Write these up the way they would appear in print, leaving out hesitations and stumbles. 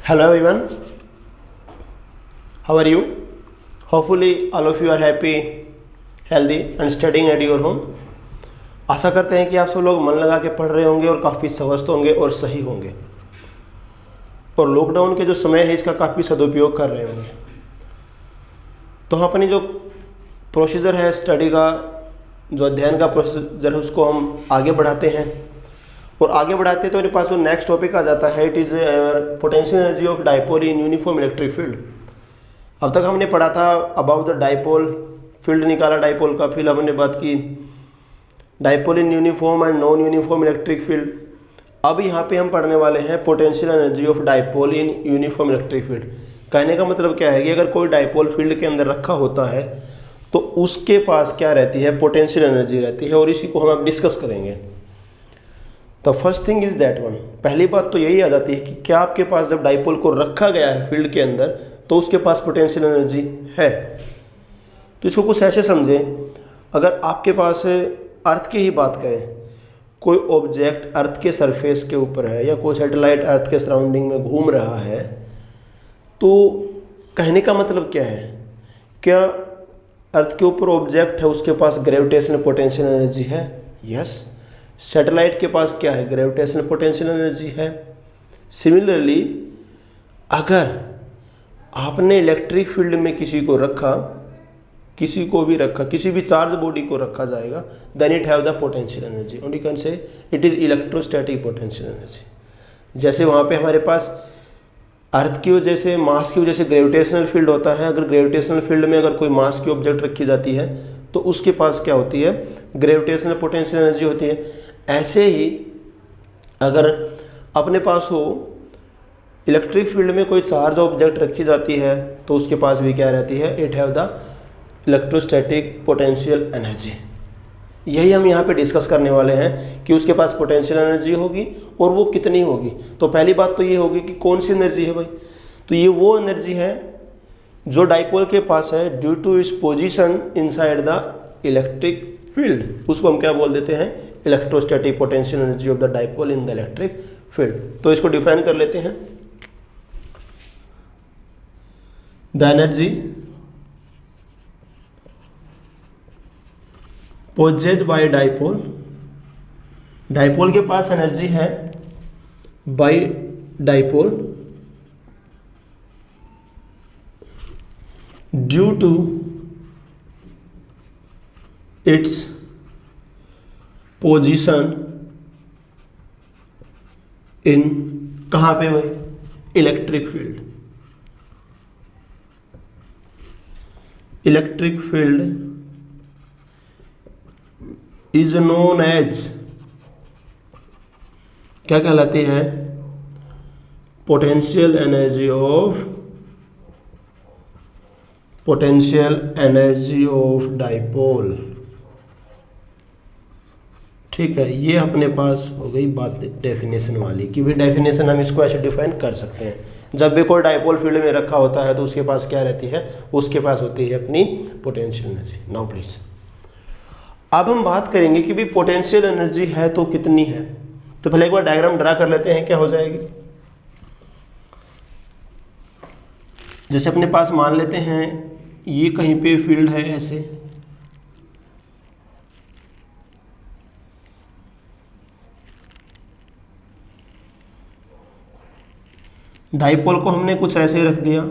Hello everyone, how are you? Hopefully all of you are happy, healthy and studying at your home. आशा करते हैं कि आप सब लोग मन लगा के पढ़ रहे होंगे और काफ़ी स्वस्थ होंगे और सही होंगे और लॉकडाउन के जो समय है इसका काफ़ी सदुपयोग कर रहे होंगे। तो हम अपनी जो प्रोसीजर है स्टडी का, जो अध्ययन का प्रोसीजर है उसको हम आगे बढ़ाते हैं और आगे बढ़ाते तो मेरे पास जो नेक्स्ट टॉपिक आ जाता है, it is potential energy of dipole in uniform electric field. अब तक हमने पढ़ा था अबाउट द डाइपोल, फील्ड निकाला डाइपोल का, फिर हमने बात की dipole in uniform and non uniform electric field. अब यहाँ पे हम पढ़ने वाले हैं potential energy of dipole in uniform electric field. कहने का मतलब क्या है कि अगर कोई डाइपोल फील्ड के अंदर रखा होता है तो उसके पास क्या रहती है, पोटेंशियल एनर्जी रहती है, और इसी को हम अब डिस्कस करेंगे। तो first thing is that one, पहली बात तो यही आ जाती है कि क्या आपके पास जब डाइपोल को रखा गया है फील्ड के अंदर तो उसके पास पोटेंशियल एनर्जी है। तो इसको कुछ ऐसे समझें, अगर आपके पास अर्थ की ही बात करें, कोई ऑब्जेक्ट अर्थ के सरफेस के ऊपर है या कोई सैटेलाइट अर्थ के सराउंडिंग में घूम रहा है, तो कहने का मतलब क्या है, क्या अर्थ के ऊपर ऑब्जेक्ट है उसके पास ग्रेविटेशनल पोटेंशियल एनर्जी है? यस। सैटेलाइट के पास क्या है, ग्रेविटेशनल पोटेंशियल एनर्जी है। सिमिलरली अगर आपने इलेक्ट्रिक फील्ड में किसी को रखा, किसी को भी रखा, किसी भी चार्ज बॉडी को रखा जाएगा, then it have the potential energy और you can say it is electrostatic potential energy. जैसे वहाँ पे हमारे पास अर्थ की वजह से, मास की वजह से ग्रेविटेशनल फील्ड होता है। अगर ग्रेविटेशनल फील्ड में अगर कोई मास की ऑब्जेक्ट रखी जाती है तो उसके पास क्या होती है, ग्रेविटेशनल पोटेंशियल एनर्जी होती है। ऐसे ही अगर अपने पास हो इलेक्ट्रिक फील्ड में कोई चार्ज ऑब्जेक्ट रखी जाती है तो उसके पास भी क्या रहती है, it have the electrostatic potential energy. यही हम यहाँ पे डिस्कस करने वाले हैं कि उसके पास पोटेंशियल एनर्जी होगी और वो कितनी होगी। तो पहली बात तो ये होगी कि कौन सी एनर्जी है भाई, तो ये वो एनर्जी है जो डाइपोल के पास है due to its position inside the electric field. उसको हम क्या बोल देते हैं, electrostatic potential energy of the dipole in the electric field. तो इसको डिफाइन कर लेते हैं। The energy possessed by dipole, dipole के पास एनर्जी है by dipole due to its position in, कहाँ पे भाई, electric field. Electric field is known as, क्या कहलाती है, पोटेंशियल एनर्जी ऑफ डाइपोल। ठीक है, ये अपने पास हो गई बात डेफिनेशन वाली कि भाई डेफिनेशन हम इसको ऐसे डिफाइन कर सकते हैं। जब भी कोई डाइपोल फील्ड में रखा होता है तो उसके पास क्या रहती है, उसके पास होती है अपनी पोटेंशियल एनर्जी। नाउ प्लीज अब हम बात करेंगे कि भाई पोटेंशियल एनर्जी है तो कितनी है। तो पहले एक बार डायग्राम ड्रा कर लेते हैं, क्या हो जाएगी। जैसे अपने पास मान लेते हैं ये कहीं पे फील्ड है ऐसे, डाइपोल को हमने कुछ ऐसे रख दिया,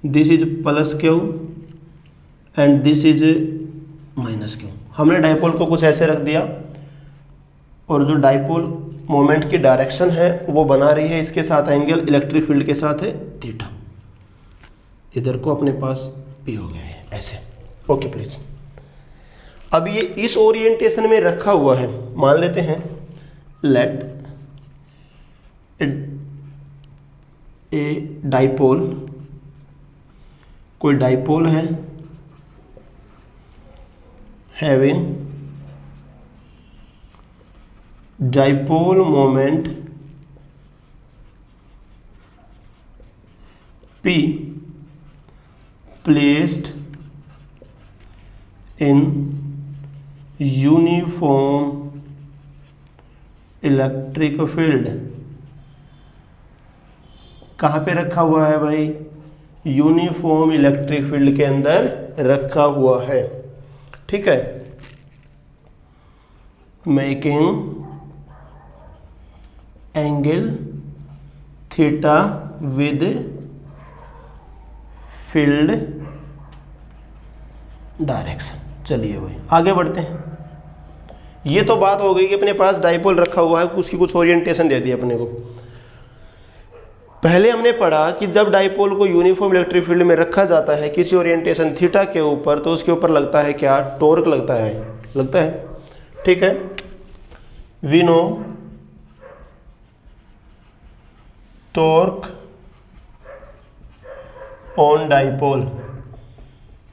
this is plus Q and this is minus Q. हमने डाइपोल को कुछ ऐसे रख दिया और जो डाइपोल मोमेंट की डायरेक्शन है वो बना रही है इसके साथ एंगल, इलेक्ट्रिक फील्ड के साथ है थीटा। इधर को अपने पास पी हो गया है ऐसे। ओके प्लीज, अब ये इस ओरिएंटेशन में रखा हुआ है, मान लेते हैं लेट ए डाइपोल, कोई डाइपोल है having dipole moment P placed in uniform electric field कहाँ पे रखा हुआ है भाई? यूनिफॉर्म इलेक्ट्रिक फील्ड के अंदर रखा हुआ है। ठीक है, making angle theta with field direction. चलिए भाई आगे बढ़ते हैं। ये तो बात हो गई कि अपने पास डाइपोल रखा हुआ है, उसकी कुछ ओरिएंटेशन दे दी अपने को। पहले हमने पढ़ा कि जब डाइपोल को यूनिफॉर्म इलेक्ट्रिक फील्ड में रखा जाता है किसी ओरिएंटेशन थीटा के ऊपर, तो उसके ऊपर लगता है क्या? टॉर्क लगता है। ठीक है, we know torque on dipole,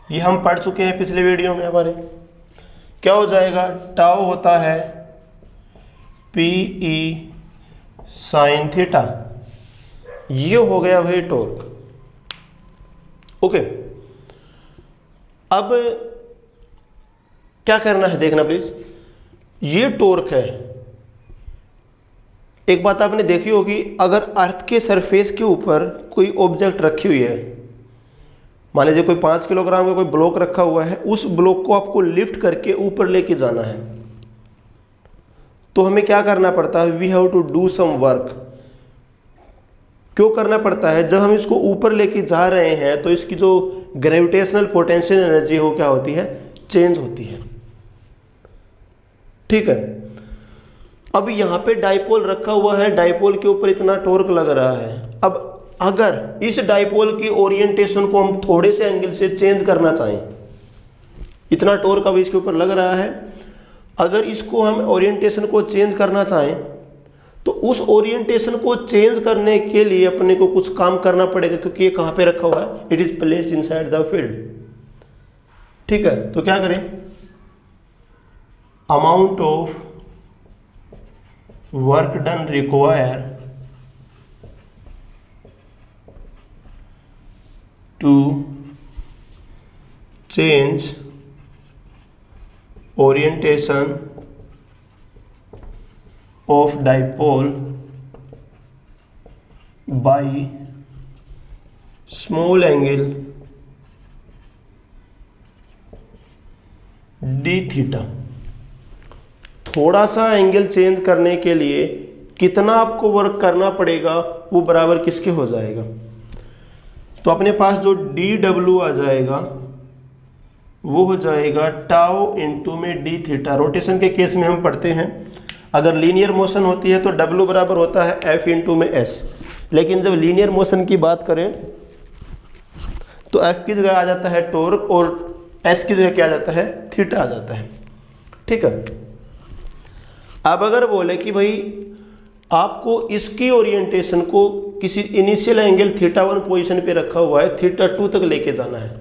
ये हम पढ़ चुके हैं पिछले वीडियो में हमारे। क्या हो जाएगा? टाउ होता है पी ई साइन थीटा, ये हो गया भाई टॉर्क। ओके, अब क्या करना है देखना प्लीज। ये टॉर्क है। एक बात आपने देखी होगी, अगर अर्थ के सरफेस के ऊपर कोई ऑब्जेक्ट रखी हुई है, मान लीजिए कोई 5 किलोग्राम का कोई ब्लॉक रखा हुआ है, उस ब्लॉक को आपको लिफ्ट करके ऊपर लेके जाना है, तो हमें क्या करना पड़ता है? We have to do some work. क्यों करना पड़ता है? जब हम इसको ऊपर लेके जा रहे हैं तो इसकी जो ग्रेविटेशनल पोटेंशियल एनर्जी हो क्या होती है? चेंज होती है। ठीक है, अब यहाँ पे डाइपोल रखा हुआ है, डाइपोल के ऊपर इतना टॉर्क लग रहा है। अब अगर इस डाइपोल की ओरिएंटेशन को हम थोड़े से एंगल से चेंज करना चाहें, इतना टॉर्क अब इसके ऊपर लग रहा है, अगर इसको हम ओरिएंटेशन को चेंज करना चाहें तो उस ओरिएंटेशन को चेंज करने के लिए अपने को कुछ काम करना पड़ेगा, क्योंकि ये कहाँ पे रखा हुआ है? It is placed inside the field. ठीक है, तो क्या करें? Amount of work done require to change orientation of dipole by small angle d theta. थोड़ा सा एंगल चेंज करने के लिए कितना आपको वर्क करना पड़ेगा, वो बराबर किसके हो जाएगा? तो अपने पास जो डी डब्ल्यू आ जाएगा वो हो जाएगा टाउ इंटू में डी थीटा। रोटेशन के केस में हम पढ़ते हैं, अगर लीनियर मोशन होती है तो W बराबर होता है F इंटू में S, लेकिन जब लीनियर मोशन की बात करें तो F की जगह आ जाता है टॉर्क और S की जगह क्या आ जाता है? थीटा आ जाता है। ठीक है, अब अगर बोले कि भाई आपको इसकी ओरिएंटेशन को किसी इनिशियल एंगल θ1 पोजीशन पे रखा हुआ है, θ2 तक लेके जाना है,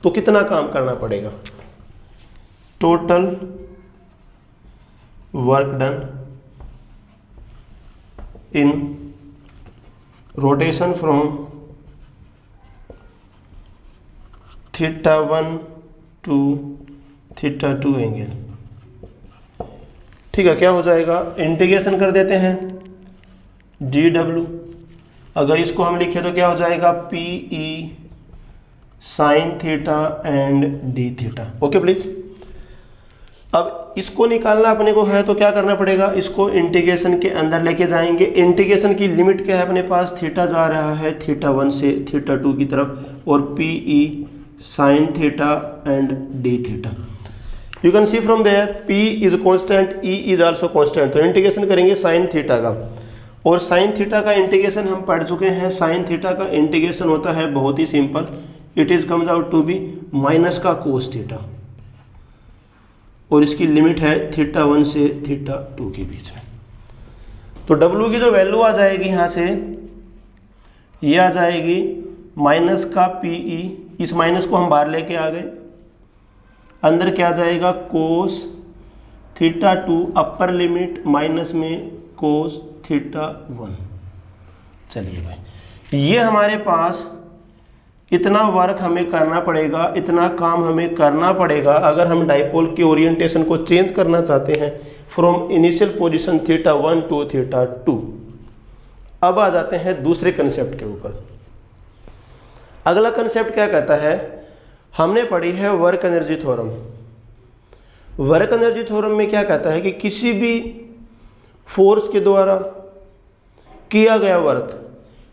तो कितना काम करना पड़ेगा? Total work done in rotation from θ1 to θ2 angle. ठीक है, क्या हो जाएगा? इंटीग्रेशन कर देते हैं dw, अगर इसको हम लिखे तो क्या हो जाएगा? P e sine theta and d theta. Okay please, अब इसको निकालना अपने को है तो क्या करना पड़ेगा? इसको इंटीग्रेशन के अंदर लेके जाएंगे। इंटीग्रेशन की लिमिट क्या है अपने पास? थीटा जा रहा है θ1 से θ2 की तरफ, और p e sine theta and d theta. You can see from there p is constant, e is also constant. तो इंटीग्रेशन करेंगे साइन थीटा का, और साइन थीटा का इंटीग्रेशन हम पढ़ चुके हैं। साइन थीटा का इंटीग्रेशन होता है बहुत ही simple, it is comes out to be minus का कोस थीटा, और इसकी लिमिट है θ1 से θ2 के बीच में। तो W की जो वैल्यू आ जाएगी यहाँ से, ये आ जाएगी माइनस का PE, इस माइनस को हम बाहर लेके आ गए, अंदर क्या आ जाएगा? कोस θ2 अपर लिमिट माइनस में कोस θ1। चलिए भाई, ये हमारे पास इतना वर्क हमें करना पड़ेगा, इतना काम हमें करना पड़ेगा अगर हम डाइपोल की ओरिएंटेशन को चेंज करना चाहते हैं फ्रॉम इनिशियल पोजीशन θ1 टू θ2। अब आ जाते हैं दूसरे कंसेप्ट के ऊपर। अगला कंसेप्ट क्या कहता है, हमने पढ़ी है work energy theorem. Work energy theorem में क्या कहता है कि किसी भी फोर्स के द्वारा किया गया वर्क,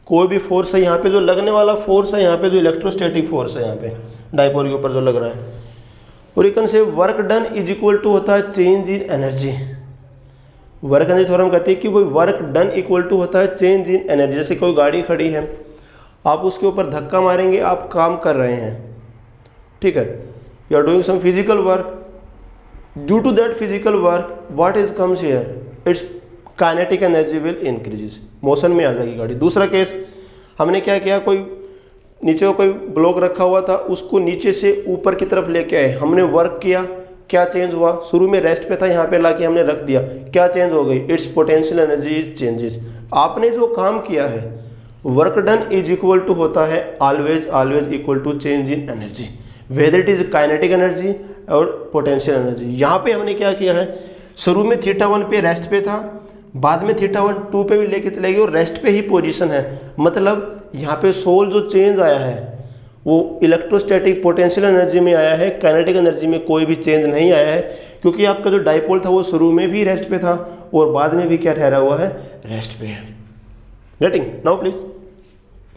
कोई भी फोर्स है, यहाँ पे जो लगने वाला फोर्स है, यहाँ पे जो इलेक्ट्रोस्टैटिक फोर्स है, यहाँ पे डायपोल के ऊपर जो लग रहा है, और एक से work done is equal to होता है change in energy. Work energy theorem कहते हैं कि वो वर्क डन इक्वल टू होता है चेंज इन एनर्जी। जैसे कोई गाड़ी खड़ी है, आप उसके ऊपर धक्का मारेंगे, आप काम कर रहे हैं, ठीक है, you are doing some physical work, due to that physical work what is comes here, it's kinetic energy will increase, motion में आ जाएगी गाड़ी। दूसरा केस, हमने क्या किया, कोई नीचे को कोई ब्लॉक रखा हुआ था, उसको नीचे से ऊपर की तरफ लेके आए, हमने वर्क किया, क्या चेंज हुआ, शुरू में रेस्ट पे था, यहाँ पे लाके हमने रख दिया, क्या चेंज हो गई, इट्स पोटेंशियल एनर्जी चेंजेस। आपने जो काम किया है, work done is equal to होता है always equal to change in energy, whether it is kinetic energy और पोटेंशियल एनर्जी। यहाँ पे हमने क्या किया है, शुरू में θ1 पे रेस्ट पे था, बाद में θ1 2 पे भी लेके चले गए और रेस्ट पे ही पोजीशन है। मतलब यहाँ पे सोल जो चेंज आया है वो इलेक्ट्रोस्टैटिक पोटेंशियल एनर्जी में आया है, काइनेटिक एनर्जी में कोई भी चेंज नहीं आया है, क्योंकि आपका जो डायपोल था वो शुरू में भी रेस्ट पे था और बाद में भी क्या ठहरा हुआ है, रेस्ट पे है। Getting now please.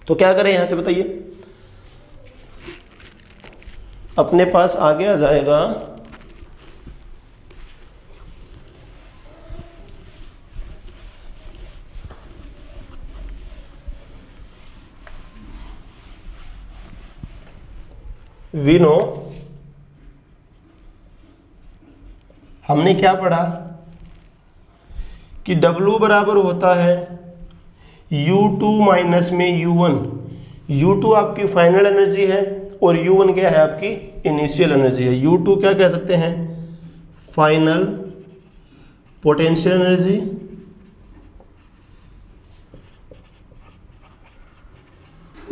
तो क्या करें यहाँ से बताइए, अपने पास आगे आ जाएगा वी नो, हमने क्या पढ़ा कि W बराबर होता है U2 माइनस में U1। U2 आपकी फाइनल एनर्जी है और U1 क्या है, आपकी इनिशियल एनर्जी है। U2 क्या कह सकते हैं, फाइनल पोटेंशियल एनर्जी,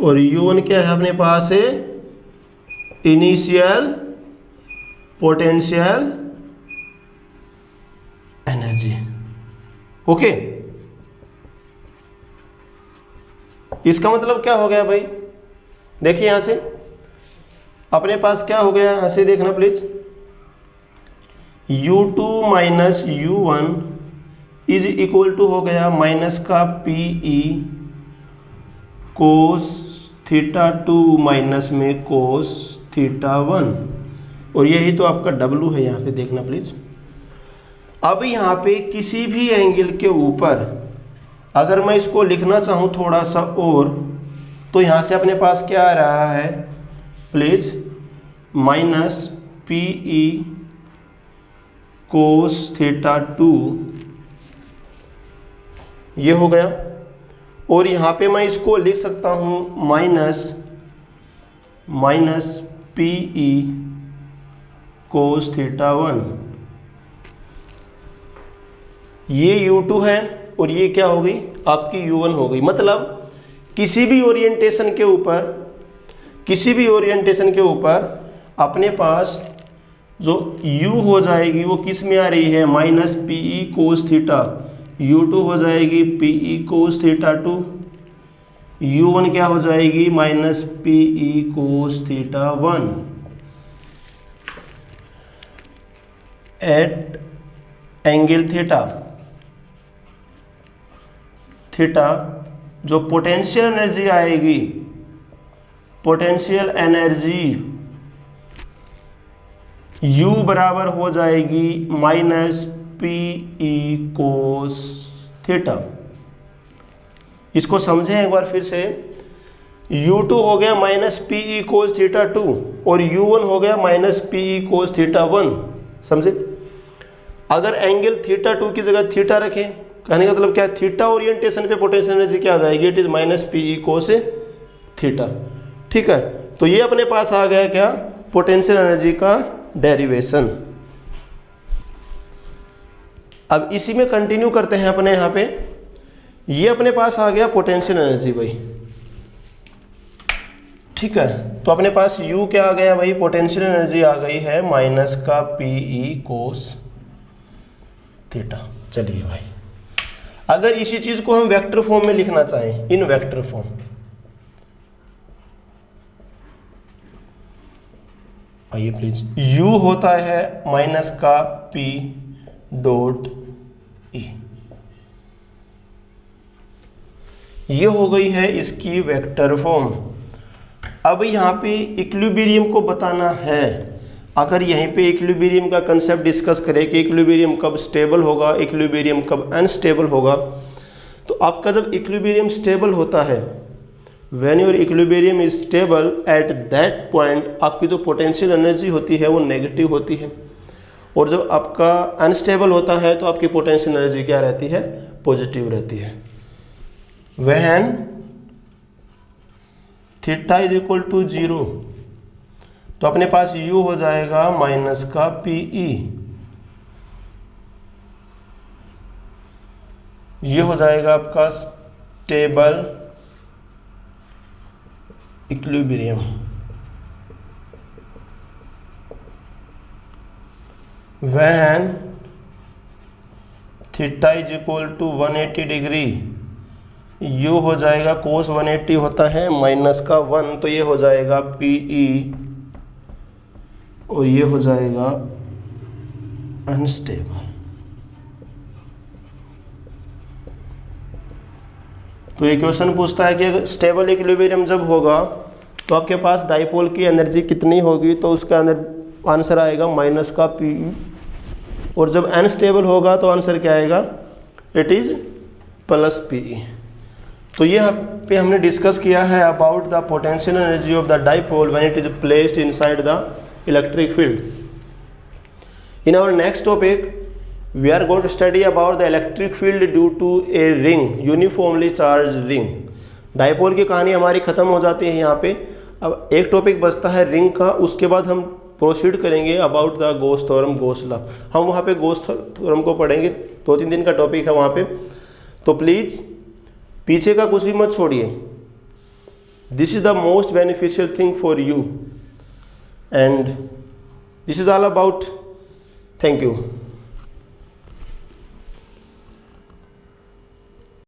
और U1 क्या है अपने पास है, इनिशियल पोटेंशियल एनर्जी। ओके, इसका मतलब क्या हो गया भाई, देखिए यहां से अपने पास क्या हो गया, यहां से देखना please, U2 minus U1 is equal to हो गया माइनस का PE कोस θ2 माइनस में कोस θ1, और यही तो आपका W है, यहाँ पे देखना प्लीज। अब यहाँ पे किसी भी एंगल के ऊपर अगर मैं इसको लिखना चाहूँ थोड़ा सा और, तो यहाँ से अपने पास क्या आ रहा है प्लीज, माइनस PE कोस θ2, ये हो गया। और यहाँ पे मैं इसको लिख सकता हूँ माइनस PE कोस θ1, ये U2 है और ये क्या होगी, आपकी U1 हो गई। मतलब किसी भी ओरिएंटेशन के ऊपर अपने पास जो U हो जाएगी वो किस में आ रही है, minus PE cos theta, U2 हो जाएगी PE कोस θ2, U1 क्या हो जाएगी, माइनस PE कोस θ1 एट एंगल थीटा। जो पोटेंशियल एनर्जी आएगी, पोटेंशियल एनर्जी U बराबर हो जाएगी माइनस PE कोस थीटा। इसको समझें एक बार फिर से, U2 हो गया माइनस PE कोस θ2 और U1 हो गया माइनस PE कोस θ1, समझे। अगर एंगल θ2 की जगह थीटा रखें, कहने का मतलब क्या है, थीटा ओरिएंटेशन पे पोटेंशियल एनर्जी क्या आ जाएगी, it is minus PE cos theta. ठीक है, तो ये अपने पास आ गया क्या, पोटेंशियल एनर्जी का डेरिवेशन। अब इसी में कंटिन्यू करते हैं अपने यहाँ पे, ये अपने पास आ गया पोटेंशियल एनर्जी भाई। ठीक है, तो अपने पास U क्या आ गया भाई, पोटेंशियल एनर्जी आ गई है माइनस का PE कोस थीटा। चलिए भाई, अगर इसी चीज को हम वेक्टर फॉर्म में लिखना चाहें, इन वेक्टर फॉर्म, आइए प्लीज, u होता है माइनस का p डॉट e, ये हो गई है इसकी वेक्टर फॉर्म। अब यहाँ पे इक्विलिब्रियम को बताना है। अगर यहीं पे इक्विलिब्रियम का कंसेप्ट डिस्कस करें कि इक्विलिब्रियम कब स्टेबल होगा, इक्विलिब्रियम कब अनस्टेबल होगा, तो आपका जब इक्विलिब्रियम स्टेबल होता है, when your equilibrium is stable, at that point आपकी जो पोटेंशियल एनर्जी होती है वो नेगेटिव होती है, और जब आपका अनस्टेबल होता है तो आपकी पोटेंशियल एनर्जी क्या रहती है, पॉजिटिव रहती है। When theta is equal to 0, तो अपने पास u हो जाएगा माइनस का PE, ये हो जाएगा आपका stable equilibrium. When theta is equal to 180 degree, u हो जाएगा कोस 180 होता है माइनस का 1, तो ये हो जाएगा PE, और ये हो जाएगा अनस्टेबल। तो ये क्वेश्चन पूछता है कि स्टेबल इक्विलिब्रियम जब होगा तो आपके पास डाइपोल की एनर्जी कितनी होगी, तो उसका आंसर आएगा माइनस का PE, और जब अनस्टेबल होगा तो आंसर क्या आएगा, इट इज प्लस PE। तो ये पे हमने डिस्कस किया है about the potential energy of the dipole when it is placed inside the electric field. In our next topic we are going to study about the electric field due to a ring, uniformly charged ring। Dipole की कहानी हमारी खत्म हो जाती है यहाँ पे। अब एक टॉपिक बचता है रिंग का, उसके बाद हम प्रोसीड करेंगे about the Gauss theorem, Gauss law. हम वहाँ पे गॉस थ्योरम को पढ़ेंगे, 2-3 दिन का टॉपिक है वहाँ पे। तो प्लीज़ पीछे का कुछ भी मत छोड़िए। This is the most beneficial thing for you, and this is all about. Thank you.